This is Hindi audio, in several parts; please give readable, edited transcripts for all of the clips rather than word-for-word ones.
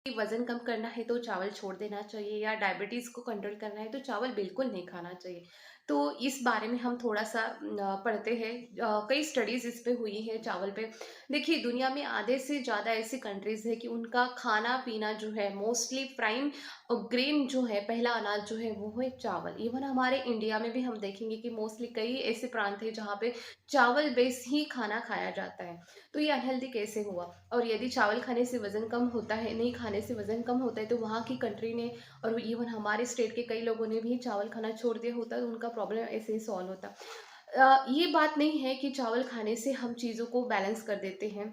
कि वज़न कम करना है तो चावल छोड़ देना चाहिए या डायबिटीज़ को कंट्रोल करना है तो चावल बिल्कुल नहीं खाना चाहिए। तो इस बारे में हम थोड़ा-सा पढ़ते हैं। कई स्टडीज़ इस पे हुई है चावल पे। देखिए दुनिया में आधे से ज़्यादा ऐसी कंट्रीज़ है कि उनका खाना-पीना जो है मोस्टली प्राइम ग्रेन जो है, पहला अनाज जो है वो है चावल। इवन हमारे इंडिया में भी हम देखेंगे कि मोस्टली कई ऐसे प्रांत हैं जहाँ पे चावल बेस ही खाना खाया जाता है। तो ये अनहेल्दी कैसे हुआ? और यदि चावल खाने से वज़न कम होता है, नहीं खाने से वज़न कम होता है, तो वहाँ की कंट्री ने और इवन हमारे स्टेट के कई लोगों ने भी चावल खाना छोड़ दिया होता, तो उनका प्रॉब्लम ऐसे ही सॉल्व होता। ये बात नहीं है कि चावल खाने से हम चीज़ों को बैलेंस कर देते हैं,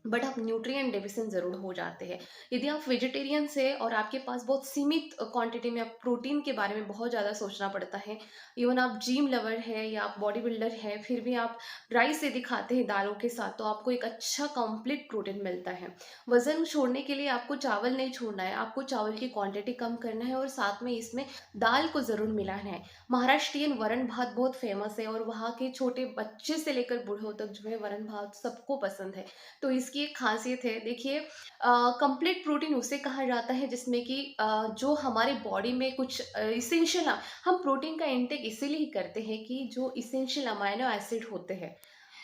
बट आप न्यूट्रिएंट डेफिशिएंट ज़रूर हो जाते हैं। यदि आप वेजिटेरियंस हैं और आपके पास बहुत सीमित क्वांटिटी में आप प्रोटीन के बारे में बहुत ज़्यादा सोचना पड़ता है, इवन आप जिम लवर है या आप बॉडी बिल्डर हैं, फिर भी आप राइस यदि खाते हैं दालों के साथ, तो आपको एक अच्छा कंप्लीट प्रोटीन मिलता है। वज़न छोड़ने के लिए आपको चावल नहीं छोड़ना है, आपको चावल की क्वांटिटी कम करना है और साथ में इसमें दाल को ज़रूर मिलाना है। महाराष्ट्रियन वरण भात बहुत फेमस है और वहाँ के छोटे बच्चे से लेकर बूढ़ों तक जो है वरण भात सबको पसंद है। तो इसकी एक ख़ासियत है, देखिए कंप्लीट प्रोटीन उसे कहा जाता है जिसमें कि जो हमारे बॉडी में कुछ इसेंशियल, हम प्रोटीन का इंटेक इसीलिए ही करते हैं कि जो इसेंशियल अमाइनो एसिड होते हैं।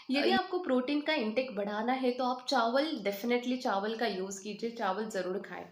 यदि आपको प्रोटीन का इंटेक बढ़ाना है तो आप चावल, डेफ़िनेटली चावल का यूज़ कीजिए, चावल ज़रूर खाएँ।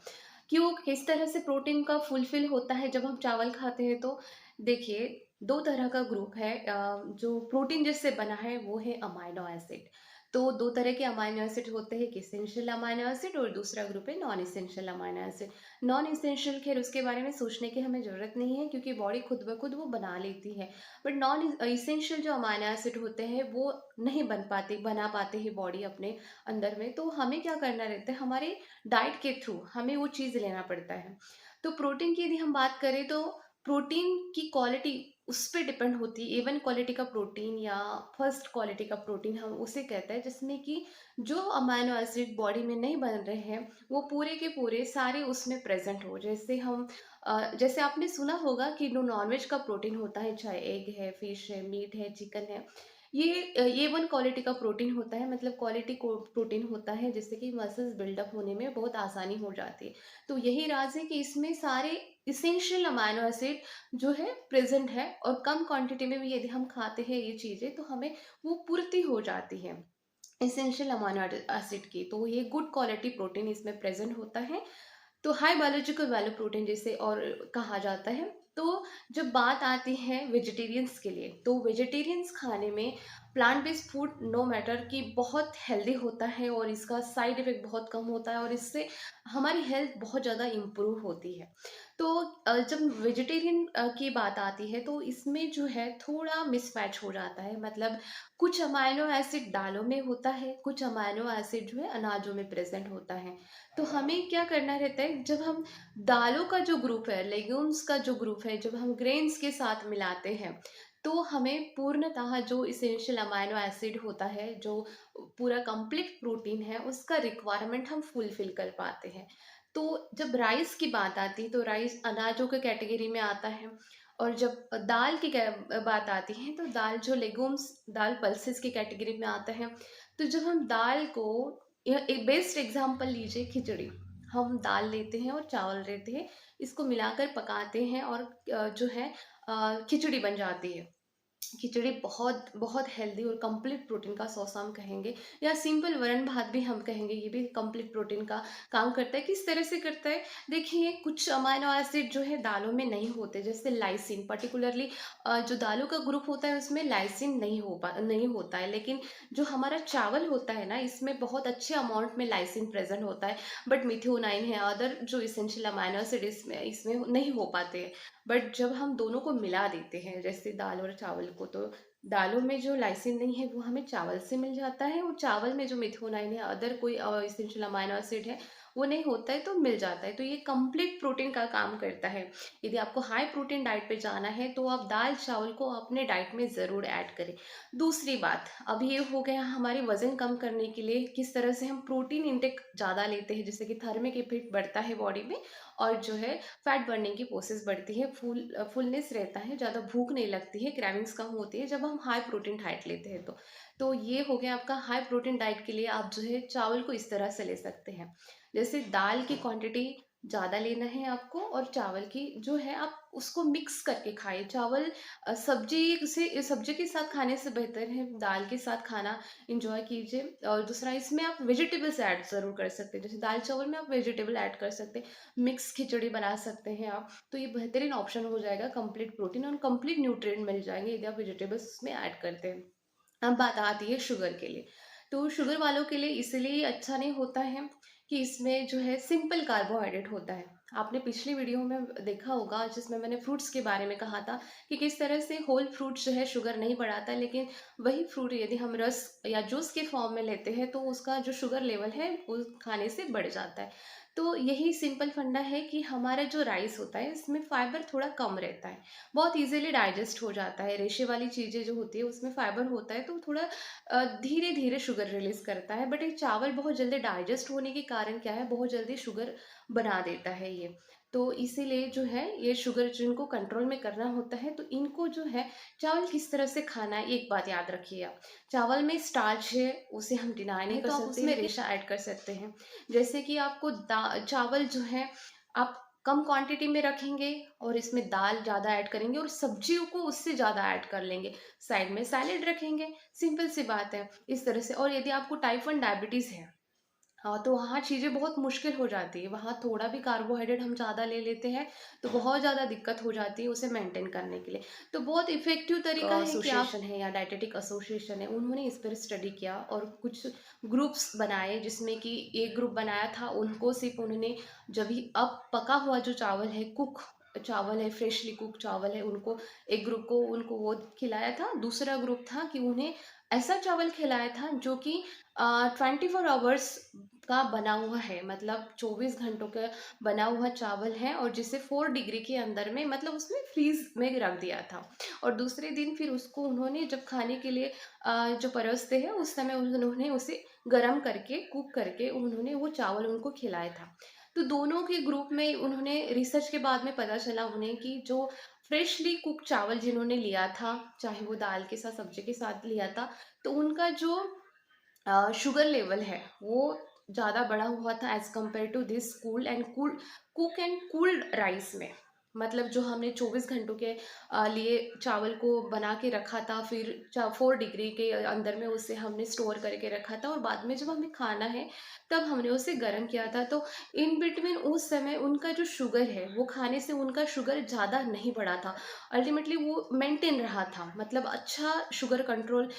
क्यों, किस तरह से प्रोटीन का फुलफ़िल होता है जब हम चावल खाते हैं तो देखिए 2 तरह का ग्रुप है, जो प्रोटीन जिससे बना है वो है अमाइनो एसिड। तो 2 तरह के अमाइनो एसिड होते हैं, एक एसेंशियल अमाइनो एसिड और दूसरा ग्रुप है non essential amino acid. Non essential खैर उसके बारे में सोचने की हमें ज़रूरत नहीं है क्योंकि बॉडी खुद ब खुद वो बना लेती है। बट नॉन इसेंशियल जो अमाइनो एसिड होते हैं वो नहीं बना पाते हैं बॉडी अपने अंदर में, तो हमें क्या करना रहता है, हमारे डाइट के थ्रू हमें वो चीज़ लेना पड़ता है। तो प्रोटीन की यदि हम बात करें तो प्रोटीन की क्वालिटी उस पे डिपेंड होती है। इवन क्वालिटी का प्रोटीन या फर्स्ट क्वालिटी का प्रोटीन हम उसे कहते हैं जिसमें कि जो अमाइनो एसिड बॉडी में नहीं बन रहे हैं वो पूरे के पूरे सारे उसमें प्रेजेंट हो। जैसे आपने सुना होगा कि जो नॉनवेज का प्रोटीन होता है, चाहे एग है, फिश है, मीट है, चिकन है, ये वन क्वालिटी का प्रोटीन होता है, मतलब क्वालिटी को प्रोटीन होता है जिससे कि मसल्स बिल्डअप होने में बहुत आसानी हो जाती है। तो यही राज है कि इसमें सारे इसेंशियल अमाइनो एसिड जो है प्रेजेंट है और कम क्वांटिटी में भी यदि हम खाते हैं ये चीज़ें तो हमें वो पूर्ति हो जाती है इसेंशियल अमाइनो एसिड की। तो ये गुड क्वालिटी प्रोटीन इसमें प्रेजेंट होता है। तो हाई बायोलॉजिकल वैल्यू प्रोटीन जिसे और कहा जाता है। तो जब बात आती है वेजिटेरियंस के लिए, तो वेजिटेरियंस खाने में plant based food no matter कि बहुत हेल्दी होता है और इसका साइड इफेक्ट बहुत कम होता है और इससे हमारी हेल्थ बहुत ज़्यादा इम्प्रूव होती है। तो जब वेजिटेरियन की बात आती है तो इसमें जो है थोड़ा मिसमैच हो जाता है, मतलब कुछ अमाइनो एसिड दालों में होता है, कुछ अमाइनो एसिड जो है अनाजों में प्रेजेंट होता है। तो हमें क्या करना रहता है, जब हम दालों का जो ग्रुप है, लेग्यूम्स का जो ग्रुप है, जब हम ग्रेन्स के साथ मिलाते हैं तो हमें पूर्णतः जो इसेंशियल अमाइनो एसिड होता है, जो पूरा कंप्लीट प्रोटीन है, उसका रिक्वायरमेंट हम फुलफिल कर पाते हैं। तो जब राइस की बात आती है तो राइस अनाजों के कैटेगरी में आता है और जब दाल की बात आती है तो दाल जो लेगुम्स, दाल पल्सेस की कैटेगरी में आता है। तो जब हम दाल को, यह एक बेस्ट एग्जांपल लीजिए खिचड़ी, हम दाल लेते हैं और चावल लेते हैं, इसको मिलाकर पकाते हैं और जो है खिचड़ी बन जाती है। खिचड़ी बहुत बहुत हेल्दी और कंप्लीट प्रोटीन का सोर्स हम कहेंगे, या सिंपल वरण भात भी हम कहेंगे, ये भी कंप्लीट प्रोटीन का काम करता है। किस तरह से करता है, देखिए कुछ अमाइनो एसिड जो है दालों में नहीं होते, जैसे लाइसिन पर्टिकुलरली, जो दालों का ग्रुप होता है उसमें लाइसिन नहीं होता है, लेकिन जो हमारा चावल होता है ना, इसमें बहुत अच्छे अमाउंट में लाइसिन प्रेजेंट होता है। बट मिथ्योनाइन है, अदर जो इसेंशियल अमाइनो एसिड इसमें इसमें नहीं हो पाते हैं। बट जब हम दोनों को मिला देते हैं, जैसे दाल और चावल को, तो दालों में जो लाइसिन नहीं है वो हमें चावल से मिल जाता है और चावल में जो मिथ्योनाइन है, अदर कोई इसेंशियल अमाइनो एसिड है, वो नहीं होता है तो मिल जाता है। तो ये कंप्लीट प्रोटीन का काम करता है। यदि आपको हाई प्रोटीन डाइट पे जाना है तो आप दाल चावल को अपने डाइट में ज़रूर ऐड करें। दूसरी बात, अब ये हो गया हमारे वज़न कम करने के लिए किस तरह से हम प्रोटीन इंटेक ज़्यादा लेते हैं, जिससे कि थर्मिक इफेक्ट बढ़ता है बॉडी में और जो है फैट बर्निंग की प्रोसेस बढ़ती है, फुलनेस रहता है, ज़्यादा भूख नहीं लगती है, क्रेविंग्स कम होती है जब हम हाई प्रोटीन डाइट लेते हैं तो। तो ये हो गया आपका हाई प्रोटीन डाइट के लिए आप जो है चावल को इस तरह से ले सकते हैं। जैसे दाल की क्वांटिटी ज़्यादा लेना है आपको, और चावल की जो है आप उसको मिक्स करके खाइए। चावल सब्जी के साथ खाने से बेहतर है दाल के साथ खाना इंजॉय कीजिए। और दूसरा, इसमें आप वेजिटेबल्स ऐड ज़रूर कर सकते हैं, जैसे दाल चावल में आप वेजिटेबल ऐड कर सकते हैं, मिक्स खिचड़ी बना सकते हैं आप। तो ये बेहतरीन ऑप्शन हो जाएगा, कंप्लीट प्रोटीन और कंप्लीट न्यूट्रिएंट मिल जाएंगे यदि आप वेजिटेबल्स उसमें ऐड करते हैं। अब बात आती है शुगर के लिए। तो शुगर वालों के लिए इसलिए अच्छा नहीं होता है कि इसमें जो है सिंपल कार्बोहाइड्रेट होता है। आपने पिछली वीडियो में देखा होगा जिसमें मैंने फ्रूट्स के बारे में कहा था कि किस तरह से होल फ्रूट जो है शुगर नहीं बढ़ाता, लेकिन वही फ्रूट यदि हम रस या जूस के फॉर्म में लेते हैं तो उसका जो शुगर लेवल है वो खाने से बढ़ जाता है। तो यही सिंपल फंडा है कि हमारा जो राइस होता है इसमें फाइबर थोड़ा कम रहता है, बहुत इजीली डाइजेस्ट हो जाता है। रेशे वाली चीज़ें जो होती है उसमें फाइबर होता है तो थोड़ा धीरे धीरे शुगर रिलीज करता है, बट ये चावल बहुत जल्दी डाइजेस्ट होने के कारण क्या है, बहुत जल्दी शुगर बना देता है ये। तो इसीलिए जो है ये शुगर जिनको कंट्रोल में करना होता है तो इनको जो है चावल किस तरह से खाना है, एक बात याद रखिए आप। चावल में स्टार्च है, उसे हम डिनाई नहीं कर सकते, आप उसमें रेशा ऐड कर सकते हैं। जैसे कि आपको चावल जो है आप कम क्वांटिटी में रखेंगे और इसमें दाल ज़्यादा ऐड करेंगे और सब्जियों को उससे ज़्यादा ऐड कर लेंगे, साइड में सैलेड रखेंगे, सिंपल सी बात है इस तरह से। और यदि आपको टाइप 1 डायबिटीज़ है, हाँ, तो वहाँ चीज़ें बहुत मुश्किल हो जाती है, वहाँ थोड़ा भी कार्बोहाइड्रेट हम ज़्यादा ले लेते हैं तो बहुत ज़्यादा दिक्कत हो जाती है उसे मेंटेन करने के लिए। तो बहुत इफ़ेक्टिव तरीका है कि आप एसोसिएशन है या डायटेटिक एसोसिएशन है, उन्होंने इस पर स्टडी किया और कुछ ग्रुप्स बनाए, जिसमें कि एक ग्रुप बनाया था उनको सिर्फ उन्होंने जब भी अब पका हुआ जो चावल है, कुक चावल है, फ्रेशली कुक चावल है, उनको एक ग्रुप को उनको वो खिलाया था। दूसरा ग्रुप था कि उन्हें ऐसा चावल खिलाया था जो कि 24 आवर्स का बना हुआ है, मतलब 24 घंटों का बना हुआ चावल है, और जिसे 4 डिग्री के अंदर में, मतलब उसमें फ्रीज में रख दिया था। और दूसरे दिन फिर उसको उन्होंने जब खाने के लिए जो परोसते हैं उस समय उन्होंने उसे गर्म करके कुक करके उन्होंने वो चावल उनको खिलाया था। तो दोनों के ग्रुप में उन्होंने रिसर्च के बाद में पता चला उन्हें कि जो फ्रेशली कुक चावल जिन्होंने लिया था, चाहे वो दाल के साथ सब्जी के साथ लिया था, तो उनका जो शुगर लेवल है वो ज़्यादा बढ़ा हुआ था as compare to this cooled and cooled cook and cooled rice में। मतलब जो हमने 24 घंटों के लिए चावल को बना के रखा था, फिर 4 डिग्री के अंदर में उसे हमने स्टोर करके रखा था और बाद में जब हमें खाना है तब हमने उसे गर्म किया था। तो इन बिटवीन उस समय उनका जो शुगर है वो खाने से उनका शुगर ज़्यादा नहीं बढ़ा था, अल्टीमेटली वो मेंटेन रहा था, मतलब अच्छा शुगर कंट्रोल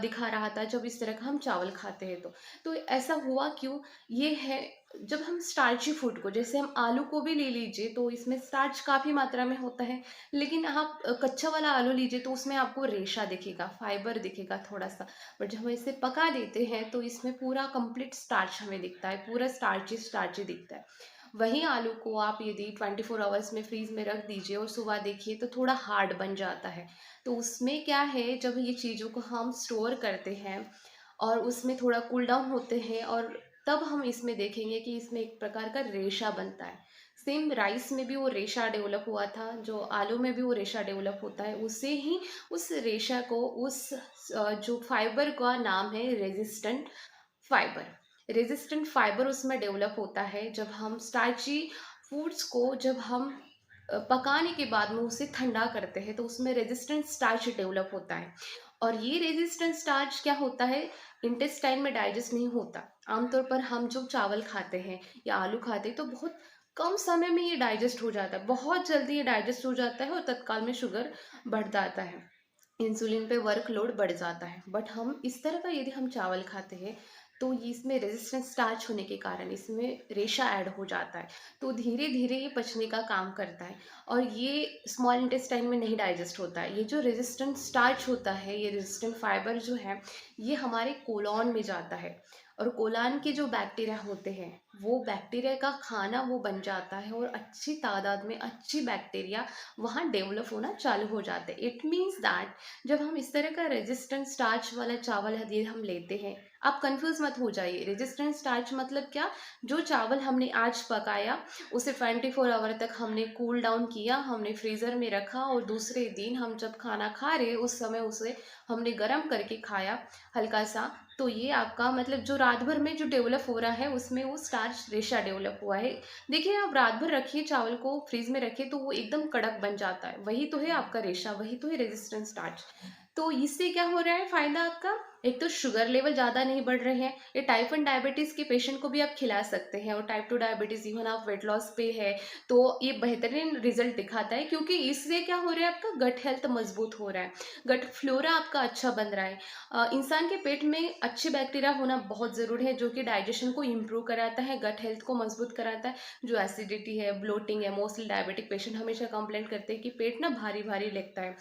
दिखा रहा था जब इस तरह का हम चावल खाते हैं। तो ऐसा हुआ क्यों, ये है जब हम स्टार्ची फूड को, जैसे हम आलू को भी ले लीजिए तो इसमें स्टार्च काफ़ी मात्रा में होता है, लेकिन आप कच्चा वाला आलू लीजिए तो उसमें आपको रेशा दिखेगा, फाइबर दिखेगा थोड़ा सा, बट जब हम इसे पका देते हैं तो इसमें पूरा कंप्लीट स्टार्च हमें दिखता है, पूरा स्टार्ची स्टार्ची दिखता है। वहीं आलू को आप यदि 24 आवर्स में फ्रीज में रख दीजिए और सुबह देखिए तो थोड़ा हार्ड बन जाता है। तो उसमें क्या है, जब ये चीज़ों को हम स्टोर करते हैं और उसमें थोड़ा कूल डाउन होते हैं, और तब हम इसमें देखेंगे कि इसमें एक प्रकार का रेशा बनता है। सेम राइस में भी वो रेशा डेवलप हुआ था, जो आलू में भी वो रेशा डेवलप होता है, उससे ही उस रेशा को जो फाइबर का नाम है रेजिस्टेंट फाइबर। रेजिस्टेंट फाइबर उसमें डेवलप होता है जब हम स्टार्ची फूड्स को जब हम पकाने के बाद में उसे ठंडा करते हैं तो उसमें रेजिस्टेंट स्टार्च डेवलप होता है। और ये रेजिस्टेंट स्टार्च क्या होता है, इंटेस्टाइन में डाइजेस्ट नहीं होता। आमतौर पर हम जो चावल खाते हैं या आलू खाते हैं तो बहुत कम समय में ये डाइजेस्ट हो जाता है, बहुत जल्दी ये डाइजेस्ट हो जाता है और तत्काल में शुगर बढ़ जाता है, इंसुलिन पे वर्कलोड बढ़ जाता है। बट हम इस तरह का यदि हम चावल खाते हैं तो ये इसमें रेजिस्टेंस स्टार्च होने के कारण इसमें रेशा ऐड हो जाता है, तो धीरे धीरे ये पचने का काम करता है और ये स्मॉल इंटेस्टाइन में नहीं डाइजेस्ट होता है। ये जो रेजिस्टेंट स्टार्च होता है, ये रेजिस्टेंट फाइबर जो है, ये हमारे कोलॉन में जाता है और कोलान के जो बैक्टीरिया होते हैं वो बैक्टीरिया का खाना वो बन जाता है और अच्छी तादाद में अच्छी बैक्टीरिया वहाँ डेवलप होना चालू हो जाते हैं। इट मीन्स दैट जब हम इस तरह का रेजिस्टेंट स्टार्च वाला चावल यदि हम लेते हैं, आप कंफ्यूज मत हो जाइए। रेजिस्टेंट स्टार्च मतलब क्या? जो चावल हमने आज पकाया, उसे 24 आवर तक हमने कूल डाउन किया, हमने फ्रीजर में रखा और दूसरे दिन हम जब खाना खा रहे उस समय उसे हमने गर्म करके खाया हल्का सा, तो ये आपका मतलब जो रात भर में जो डेवलप हो रहा है उसमें वो स्टार्च रेशा डेवलप हुआ है। देखिए, आप रात भर रखिए चावल को, फ्रीज में रखिए तो वो एकदम कड़क बन जाता है, वही तो है आपका रेशा, वही तो है रेजिस्टेंट स्टार्च। तो इससे क्या हो रहा है फायदा आपका? एक तो शुगर लेवल ज़्यादा नहीं बढ़ रहे हैं। ये टाइप 1 डायबिटीज़ के पेशेंट को भी आप खिला सकते हैं, और टाइप 2 डायबिटीज़ इवन आप वेट लॉस पे है तो ये बेहतरीन रिजल्ट दिखाता है, क्योंकि इससे क्या हो रहा है, आपका गट हेल्थ मजबूत हो रहा है, गट फ्लोरा आपका अच्छा बन रहा है। इंसान के पेट में अच्छे बैक्टीरिया होना बहुत ज़रूरी है, जो कि डाइजेशन को इम्प्रूव कराता है, गट हेल्थ को मजबूत कराता है। जो एसिडिटी है, ब्लोटिंग है, मोस्टली डायबिटिक पेशेंट हमेशा कंप्लेंट करते हैं कि पेट ना भारी भारी लगता है,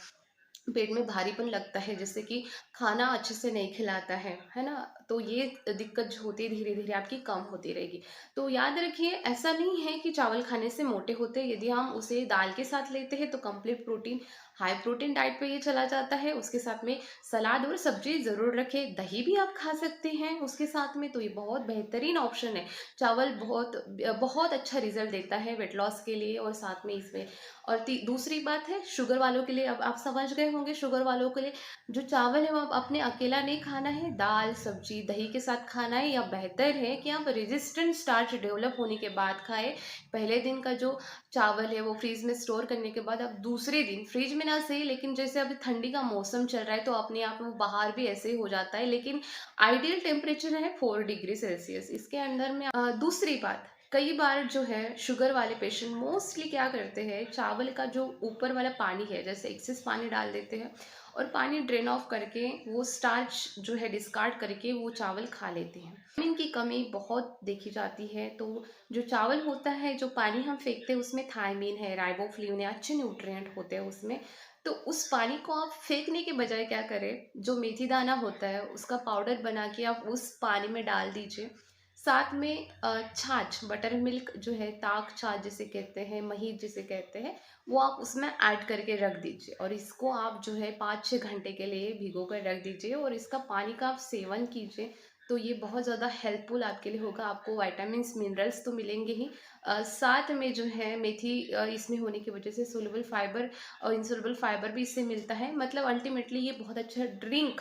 पेट में भारीपन लगता है, जैसे कि खाना अच्छे से नहीं खिलाता है ना? तो ये दिक्कत जो होती है धीरे धीरे आपकी कम होती रहेगी। तो याद रखिए, ऐसा नहीं है कि चावल खाने से मोटे होते हैं। यदि हम उसे दाल के साथ लेते हैं तो complete protein, high protein diet पे ये चला जाता है। उसके साथ में सलाद और सब्जी ज़रूर रखें, दही भी आप खा सकते हैं उसके साथ में, तो ये बहुत बेहतरीन ऑप्शन है। चावल बहुत बहुत अच्छा रिजल्ट देता है वेट लॉस के लिए, और साथ में इसमें और दूसरी बात है शुगर वालों के लिए। अब आप समझ गए होंगे, शुगर वालों के लिए जो चावल है वो आप अपने अकेला नहीं खाना है, दाल सब्जी दही के साथ खाना है, या बेहतर है कि आप रेजिस्टेंट स्टार्च डेवलप होने के बाद खाएं। पहले दिन का जो चावल है वो फ्रीज में स्टोर करने के बाद आप दूसरे दिन फ्रिज में ना सही, लेकिन जैसे अभी ठंडी का मौसम चल रहा है तो अपने आप में वो बाहर भी ऐसे ही हो जाता है, लेकिन आइडियल टेम्परेचर है 4 डिग्री सेल्सियस इसके अंदर में। दूसरी बात, कई बार जो है शुगर वाले पेशेंट मोस्टली क्या करते हैं, चावल का जो ऊपर वाला पानी है जैसे एक्सेस पानी डाल देते हैं, और पानी ड्रेन ऑफ करके वो स्टार्च जो है डिस्कार्ड करके वो चावल खा लेते हैं। विटामिन की कमी बहुत देखी जाती है, तो जो चावल होता है, जो पानी हम फेंकते हैं उसमें थायमीन है, राइबोफ्लेविन है, अच्छे न्यूट्रिएंट होते हैं उसमें। तो उस पानी को आप फेंकने के बजाय क्या करें, जो मेथी दाना होता है उसका पाउडर बना के आप उस पानी में डाल दीजिए। साथ में छाछ, बटर मिल्क जो है, ताक छाछ जिसे कहते हैं, मही जिसे कहते हैं, वो आप उसमें ऐड करके रख दीजिए, और इसको आप जो है 5-6 घंटे के लिए भिगो कर रख दीजिए, और इसका पानी का आप सेवन कीजिए। तो ये बहुत ज़्यादा हेल्पफुल आपके लिए होगा, आपको वाइटामिन्स मिनरल्स तो मिलेंगे ही, साथ में जो है मेथी इसमें होने की वजह से सोलुबल फाइबर और इनसोलुबल फाइबर भी इससे मिलता है। मतलब अल्टीमेटली ये बहुत अच्छा ड्रिंक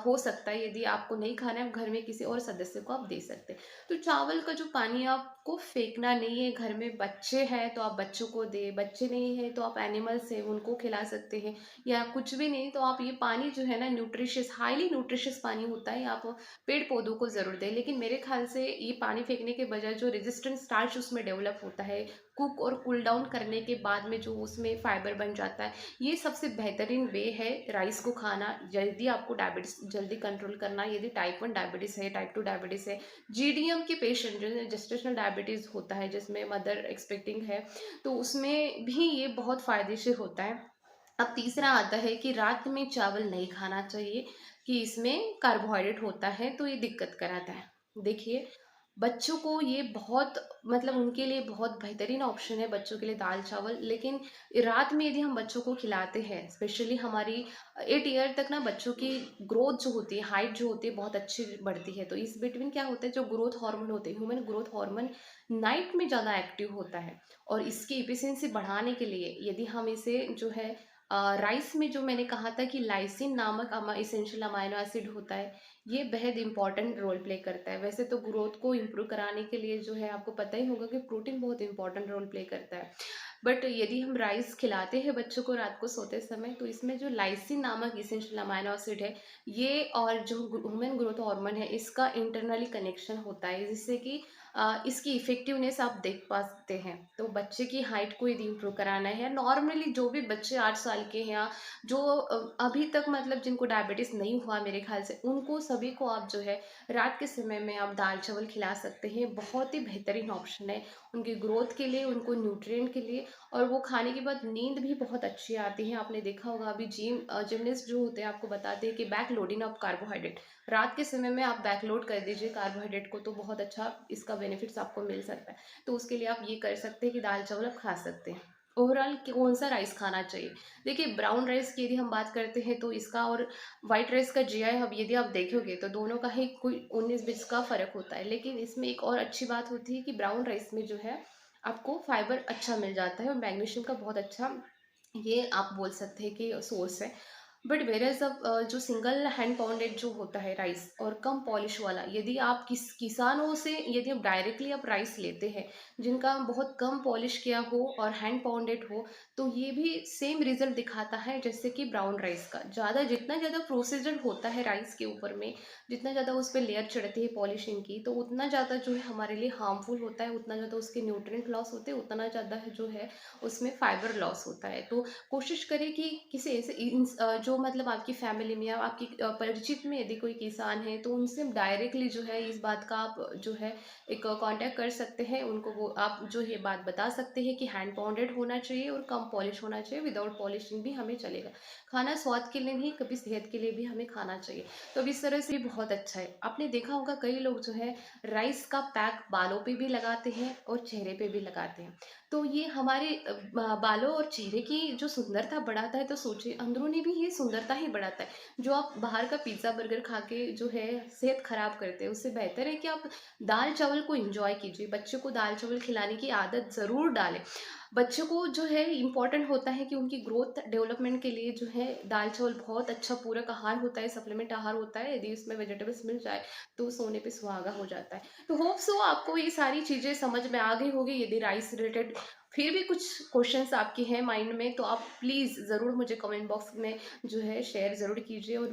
हो सकता है। यदि आपको नहीं खाना है, घर में किसी और सदस्य को आप दे सकते हैं। तो चावल का जो पानी आपको फेंकना नहीं है, घर में बच्चे हैं तो आप बच्चों को दे, बच्चे नहीं है तो आप एनिमल्स है उनको खिला सकते हैं, या कुछ भी नहीं तो आप ये पानी जो है ना, न्यूट्रिशियस, हाईली न्यूट्रिशियस पानी होता है, आप पेड़ पौधों को ज़रूर दें। लेकिन मेरे ख्याल से ये पानी फेंकने के बजाय जो रेजिस्टेंट स्टार्च उसमें डेवलप होता है, कुक और कूल डाउन करने के बाद में जो उसमें फाइबर बन जाता है, ये सबसे बेहतरीन वे है राइस को खाना। यदि आपको डायबिटीज जल्दी कंट्रोल करना है, यदि टाइप 1 डायबिटीज़ है, टाइप 2 डायबिटीज़ है, जीडीएम के पेशेंट जो जेस्टेशनल डायबिटीज़ होता है जिसमें मदर एक्सपेक्टिंग है, तो उसमें भी ये बहुत फायदेशीर होता है। अब तीसरा आता है कि रात में चावल नहीं खाना चाहिए, कि इसमें कार्बोहाइड्रेट होता है तो ये दिक्कत कराता है। देखिए, बच्चों को ये बहुत मतलब उनके लिए बहुत बेहतरीन ऑप्शन है बच्चों के लिए दाल चावल, लेकिन रात में यदि हम बच्चों को खिलाते हैं, स्पेशली हमारी 8 ईयर तक ना बच्चों की ग्रोथ जो होती है, हाइट जो होती है बहुत अच्छी बढ़ती है। तो इस बिटवीन क्या होता है, जो ग्रोथ हार्मोन होते हैं, ह्यूमन ग्रोथ हार्मोन नाइट में ज़्यादा एक्टिव होता है, और इसकी इफिशियंसी बढ़ाने के लिए यदि हम इसे जो है राइस में, जो मैंने कहा था कि लाइसिन नामक इसेंशियल अमाइनो एसिड होता है, ये बेहद इंपॉर्टेंट रोल प्ले करता है। वैसे तो ग्रोथ को इम्प्रूव कराने के लिए जो है आपको पता ही होगा कि प्रोटीन बहुत इंपॉर्टेंट रोल प्ले करता है, बट यदि हम राइस खिलाते हैं बच्चों को रात को सोते समय, तो इसमें जो लाइसिन नामक इसेंशियल अमाइनो एसिड है, ये और जो ह्यूमन ग्रोथ हार्मोन है, इसका इंटरनली कनेक्शन होता है, जिससे कि इसकी इफेक्टिवनेस आप देख पा सकते हैं। तो बच्चे की हाइट को यदि इम्प्रूव कराना है, नॉर्मली जो भी बच्चे 8 साल के हैं, या जो अभी तक मतलब जिनको डायबिटीज़ नहीं हुआ मेरे ख्याल से, उनको सभी को आप जो है रात के समय में आप दाल चावल खिला सकते हैं। बहुत ही बेहतरीन ऑप्शन है उनकी ग्रोथ के लिए, उनको न्यूट्रिएंट के लिए, और वो खाने के बाद नींद भी बहुत अच्छी आती है। आपने देखा होगा अभी जिमनेस्ट जो होते हैं आपको बताते हैं कि बैक लोडिंग ऑफ कार्बोहाइड्रेट, रात के समय में आप बैकलोड कर दीजिए कार्बोहाइड्रेट को, तो बहुत अच्छा इसका बेनिफिट्स आपको मिल सकता है। तो उसके लिए आप ये कर सकते हैं कि दाल चावल आप खा सकते हैं। ओवरऑल कौन-सा राइस खाना चाहिए। देखिए ब्राउन राइस की यदि हम बात करते हैं तो इसका और व्हाइट राइस का जीआई अब यदि आप देखोगे तो दोनों का ही कोई 19-20 का फ़र्क होता है। लेकिन इसमें एक और अच्छी बात होती है कि ब्राउन राइस में जो है आपको फाइबर अच्छा मिल जाता है और मैग्नीशियम का बहुत अच्छा ये आप बोल सकते हैं कि सोर्स है। बट व्हेयरएज़ अब जो सिंगल हैंड पाउंडेड जो होता है राइस और कम पॉलिश वाला, यदि आप किसानों से यदि आप डायरेक्टली आप राइस लेते हैं जिनका बहुत कम पॉलिश किया हो और हैंड पाउंडेड हो, तो ये भी सेम रिजल्ट दिखाता है जैसे कि ब्राउन राइस का। जितना ज़्यादा प्रोसीजर होता है राइस के ऊपर में, जितना ज़्यादा उस पे लेयर चढ़ती है पॉलिशिंग की, तो उतना ज़्यादा जो है हमारे लिए हार्मफुल होता है, उतना ज़्यादा उसके न्यूट्रिएंट लॉस होते हैं, उतना ज़्यादा है जो है उसमें फाइबर लॉस होता है। तो कोशिश करें कि किसी ऐसे जो मतलब आपकी फैमिली में या आपकी परिचित में यदि कोई किसान है तो उनसे डायरेक्टली जो है इस बात का आप जो है एक कांटेक्ट कर सकते हैं। उनको वो आप जो ये बात बता सकते हैं कि हैंड पाउंडेड होना चाहिए और कम पॉलिश होना चाहिए, विदाउट पॉलिशिंग भी हमें चलेगा। खाना स्वाद के लिए नहीं, कभी सेहत के लिए भी हमें खाना चाहिए। तो अब इस तरह से भी बहुत अच्छा है। आपने देखा होगा कई लोग जो है राइस का पैक बालों पे भी लगाते हैं और चेहरे पे भी लगाते हैं। तो ये हमारे बालों और चेहरे की जो सुंदरता बढ़ाता है, तो सोचिए अंदरूनी भी ये सुंदरता ही बढ़ाता है। जो आप बाहर का पिज्ज़ा बर्गर खा के जो है सेहत खराब करते हैं, उससे बेहतर है कि आप दाल चावल को एंजॉय कीजिए। बच्चों को दाल चावल खिलाने की आदत ज़रूर डालें। बच्चों को जो है इम्पोर्टेंट होता है कि उनकी ग्रोथ डेवलपमेंट के लिए जो है दाल चावल बहुत अच्छा पूरक आहार होता है, सप्लीमेंट आहार होता है। यदि उसमें वेजिटेबल्स मिल जाए तो सोने पे सुहागा हो जाता है। तो होप सो आपको ये सारी चीज़ें समझ में आ गई होगी। यदि राइस रिलेटेड फिर भी कुछ क्वेश्चंस आपके हैं माइंड में, तो आप प्लीज़ ज़रूर मुझे कमेंट बॉक्स में जो है शेयर ज़रूर कीजिए। और